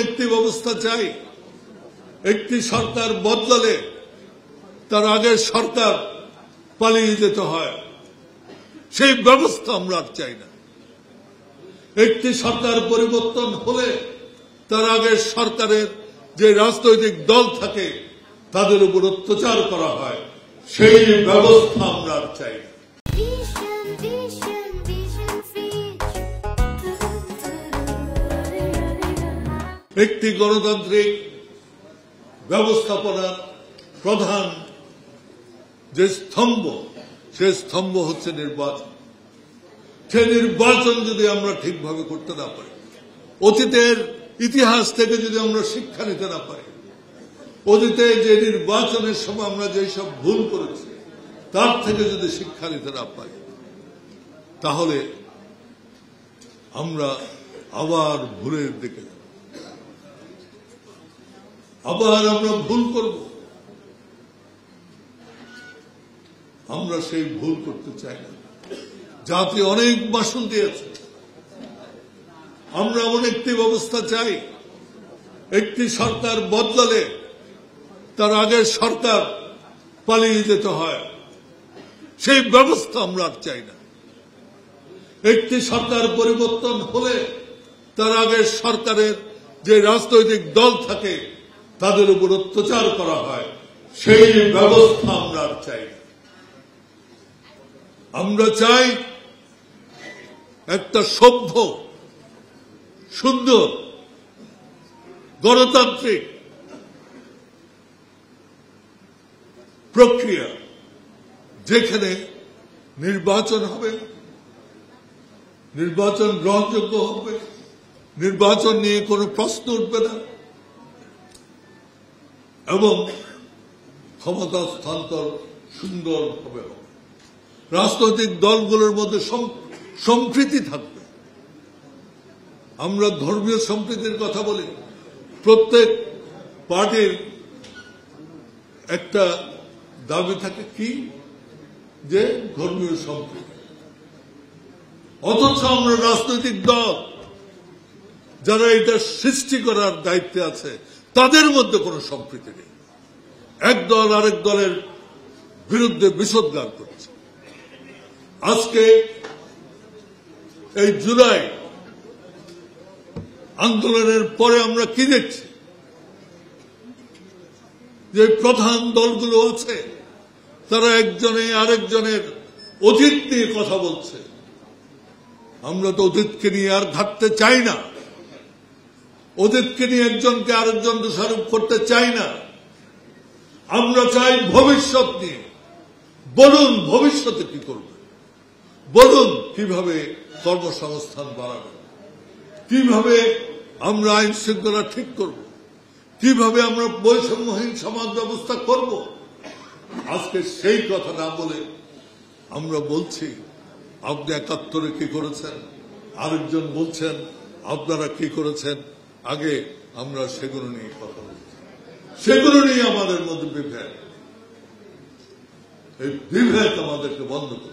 একটি ব্যবস্থা চাই, একটি সরকার বদলালে তার আগের সরকার পালিয়ে যেতে হয়, সেই ব্যবস্থা আমরা আর চাই না। একটি সরকার পরিবর্তন হলে তার আগের সরকারের যে রাজনৈতিক দল থাকে তাদের উপর অত্যাচার করা হয়, সেই ব্যবস্থা আমরা আর চাই না। একটি গণতান্ত্রিক ব্যবস্থাপনার প্রধান যে স্তম্ভ, সে স্তম্ভ হচ্ছে নির্বাচন। সে নির্বাচন যদি আমরা ঠিকভাবে করতে না পারি, অতীতের ইতিহাস থেকে যদি আমরা শিক্ষা নিতে না পারি, অতীতে যে নির্বাচনের সময় আমরা যেসব ভুল করেছি তার থেকে যদি শিক্ষা নিতে না পারি, তাহলে আমরা আবার ভুলের দিকে যাব, আবার আমরা ভুল করব। আমরা সেই ভুল করতে চাই না। জাতি অনেক মাসুল দিয়েছে, আমরা এমন একটি ব্যবস্থা চাই, একটি সরকার বদলালে তার আগের সরকার পালিয়ে যেতে হয়, সেই ব্যবস্থা আমরা আর চাই না। একটি সরকার পরিবর্তন হলে তার আগের সরকারের যে রাজনৈতিক দল থাকে তাদের উপর অত্যাচার করা হয়, সেই ব্যবস্থা আমরা আর চাই না। আমরা চাই একটা সভ্য, সুন্দর, গণতান্ত্রিক প্রক্রিয়া, যেখানে নির্বাচন হবে, নির্বাচন গ্রহণযোগ্য হবে, নির্বাচন নিয়ে কোনো প্রশ্ন উঠবে না, এবং ক্ষমতা হস্তান্তর সুন্দরভাবে হবে। রাজনৈতিক দলগুলোর মধ্যে সম্প্রীতি থাকবে। আমরা ধর্মীয় সম্প্রীতির কথা বলি, প্রত্যেক পার্টির একটা দাবি থাকে কি, যে ধর্মীয় সম্প্রীতি। অথচ আমরা রাজনৈতিক দল যারা এটা সৃষ্টি করার দায়িত্বে আছে, তাদের মধ্যে কোনো সম্প্রীতি নেই। এক দল আরেক দলের বিরুদ্ধে বিষোদ্গার করছে। আজকে এই জুলাই আন্দোলনের পরে আমরা কি দেখছি, যে প্রধান দলগুলো আছে তারা একজনে আরেকজনের অতীত নিয়ে কথা বলছে। আমরা তো অতীতকে নিয়ে আর ঘাটতে চাই না, অতীতকে নিয়ে একজনকে আরেকজন দোষারোপ করতে চাই না। আমরা চাই ভবিষ্যৎ নিয়ে। বলুন ভবিষ্যতে কি করবে, বলুন কিভাবে কর্মসংস্থান বাড়াবে, কিভাবে আমরা আইন শৃঙ্খলা ঠিক করব, কিভাবে আমরা বৈষম্যহীন সমাজ ব্যবস্থা করব। আজকে সেই কথা না বলে আমরা বলছি আপনি ৭১ কি করেছেন, আরেকজন বলছেন আপনারা কি করেছেন। আগে আমরা সেগুলো নিয়ে কথা বলছি, সেগুলো নিয়ে আমাদের মধ্যে বিভেদ, এই বিভেদ আমাদেরকে বন্ধ করতে